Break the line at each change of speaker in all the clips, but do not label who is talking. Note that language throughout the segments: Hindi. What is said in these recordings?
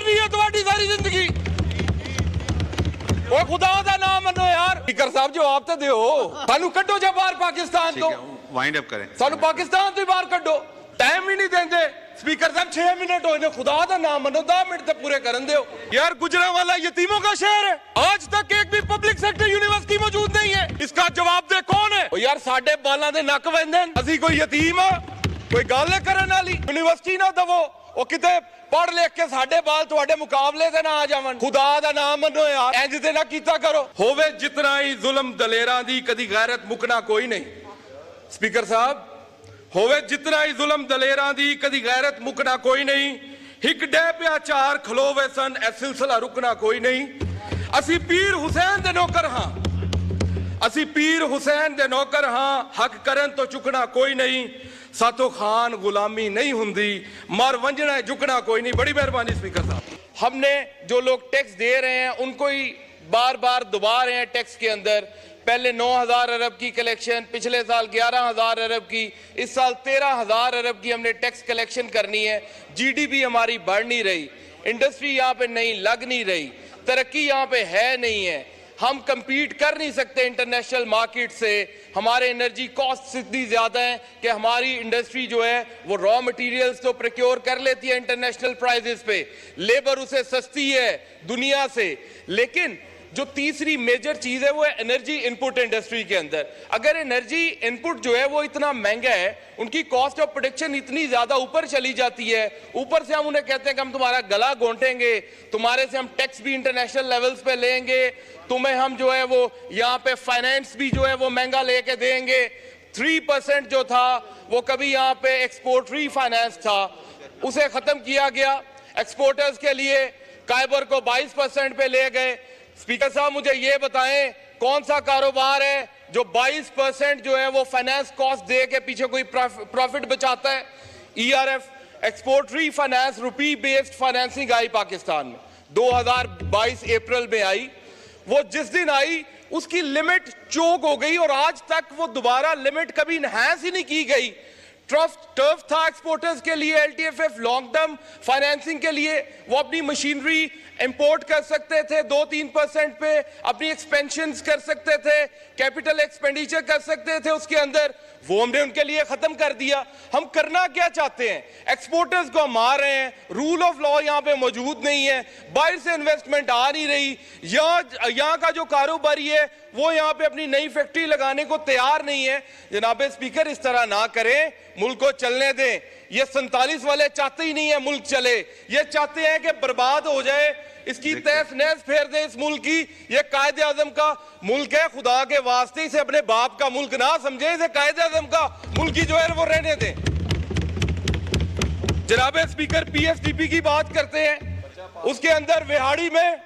करनी है तुम्हारी सारी जिंदगी? वो खुदा दा नाम मनो यार। स्पीकर साहब जवाब तो दियो, सानू कड्डो जा बाहर पाकिस्तान तो,
वाइंड अप करें,
सानू पाकिस्तान तो बाहर कड्डो। टाइम ही नहीं देंगे स्पीकर साहब, 6 मिनट होने, खुदा दा नाम मनो 10 मिनट तो पूरे करन दो यार। गुजरांवाला यतीमों का शहर है, आज तक एक भी पब्लिक सेक्टर यूनिवर्सिटी मौजूद नहीं है। इसका जवाब दे कौन है? ओ यार साडे बालां दे नक वंदन, असी कोई यतीम आ? कोई गल करन वाली यूनिवर्सिटी ना दवो, ओ किते पढ़ लिख के साडे बाल तुहाडे मुकाबले ते ना आ जावन। खुदा दा नाम मनो यार, इंज ते ना कीता करो। होवे जितना ही जुल्म दलेरां दी, कदी गैरत मुकना कोई नहीं। स्पीकर साहब, होवे जितना ही जुल्म दलेरां दी, कदी गैरत मुकना कोई नहीं। हिक डे पिया चार खलोवे सन, ए सिलसिला रुकना कोई नहीं। असी पीर हुसैन दे नौकर हां, असी पीर हुसैन दे नौकर हां, हक करन तो चुकना कोई नहीं। सातो खान गुलामी नहीं हुंदी, मर वंजना झुकना कोई नहीं। बड़ी मेहरबानी स्पीकर साहब। हमने जो लोग टैक्स दे रहे हैं उनको ही बार बार दुबा रहे हैं टैक्स के अंदर। पहले 9,000 अरब की कलेक्शन, पिछले साल 11,000 अरब की, इस साल 13,000 अरब की हमने टैक्स कलेक्शन करनी है। जीडीपी हमारी बढ़ नहीं रही, इंडस्ट्री यहाँ पे नहीं लग नहीं रही, तरक्की यहाँ पे है नहीं है, हम compete कर नहीं सकते इंटरनेशनल मार्केट से। हमारे एनर्जी कॉस्ट इतनी ज़्यादा है कि हमारी इंडस्ट्री जो है वो रॉ मटेरियल्स तो प्रोक्योर कर लेती है इंटरनेशनल प्राइजेस पे, लेबर उसे सस्ती है दुनिया से। लेकिन जो तीसरी मेजर चीज़ है वो है एनर्जी इनपुट इंडस्ट्री के अंदर। अगर एनर्जी इनपुट जो है वो इतना महंगा है, उनकी कॉस्ट ऑफ प्रोडक्शन इतनी ज़्यादा ऊपर चली जाती है, ऊपर से हम उन्हें कहते हैं कि हम तुम्हारा गला घोंटेंगे, तुम्हारे से हम टैक्स भी इंटरनेशनल लेवल्स पे लेंगे, तुम्हें हम जो है वो यहाँ पे फाइनेंस भी जो है वो महंगा लेके देंगे। 3% जो था वो कभी यहाँ पे एक्सपोर्ट रीफाइनेंस था, उसे ख़त्म किया गया। एक्सपोर्टर्स के लिए काइबर को 22% पे ले गए। स्पीकर साहब, मुझे ये बताएं कौन सा कारोबार है जो 22% जो है वो फाइनेंस कॉस्ट दे के पीछे कोई प्रॉफिट बचाता है? ERF, एक्सपोर्ट रीफाइनेंस, रुपी बेस्ड फाइनेंसिंग आई पाकिस्तान में 2022 अप्रैल में आई। वो जिस दिन आई उसकी लिमिट चोक हो गई और आज तक वो दोबारा लिमिट कभी इनहैंस ही नहीं की गई। टर्फ था एक्सपोर्टर्स के लिए, LTFF लॉन्ग टर्म फाइनेंसिंग के लिए, वो अपनी मशीनरी इंपोर्ट कर सकते थे 2-3% पे, अपनी एक्सपेंशंस कर सकते थे, कैपिटल एक्सपेंडिचर कर सकते थे उसके अंदर, वो हमने उनके लिए खत्म कर दिया। हम करना क्या चाहते हैं? एक्सपोर्टर्स को मार रहे हैं, रूल ऑफ लॉ यहाँ पे मौजूद नहीं है, बाहर से इन्वेस्टमेंट आ नहीं रही, यहाँ का जो कारोबारी है वो यहाँ पे अपनी नई फैक्ट्री लगाने को तैयार नहीं है। जनाब स्पीकर, इस तरह ना करें, मुल्क को चलने दें। ये 47 वाले चाहते ही नहीं है मुल्क चले, ये चाहते हैं कि बर्बाद हो जाए, इसकी तहस नहस फेर दें इस मुल्क की। ये कायदे आजम का मुल्क है, खुदा के वास्ते इसे अपने बाप का मुल्क ना समझे, इसे कायदे आजम का मुल्क ही जो है वो रहने दें। जनाब स्पीकर, PSDP की बात करते हैं, उसके अंदर विहाड़ी में,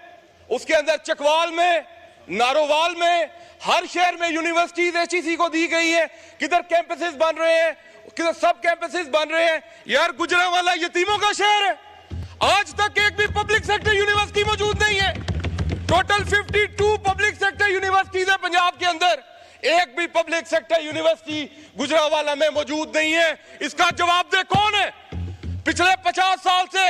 उसके अंदर चकवाल में, नारोवाल में, हर शहर में यूनिवर्सिटीज HEC को दी गई है। किधर कैंपसेस बन रहे हैं, किधर सब कैंपसेस बन रहे हैं। यार गुजरांवाला यतीमों का शहर है, आज तक एक भी पब्लिक सेक्टर यूनिवर्सिटी मौजूद नहीं है। टोटल 52 पब्लिक सेक्टर यूनिवर्सिटीज है पंजाब के अंदर, एक भी पब्लिक सेक्टर यूनिवर्सिटी गुजरांवाला में मौजूद नहीं है। इसका जवाब दे कौन है? पिछले 50 साल से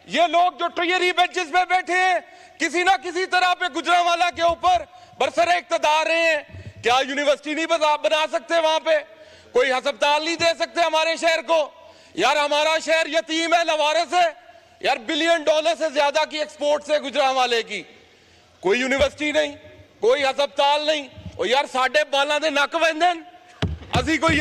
ये लोग जो ट्रियरी बेंचेस पे बैठे हैं, किसी ना किसी तरह पे गुजरांवाला के ऊपर बरसरे इक़्तिदार रहे हैं। क्या यूनिवर्सिटी नहीं बना सकते? वहां पे कोई अस्पताल नहीं दे सकते हमारे शहर को? यार हमारा शहर यतीम है, लवारिस है। यार $1 बिलियन से ज्यादा की एक्सपोर्ट है गुजरांवाले की, कोई यूनिवर्सिटी नहीं, कोई अस्पताल नहीं। और यार साडे बालां दे नक वंदन, असी कोई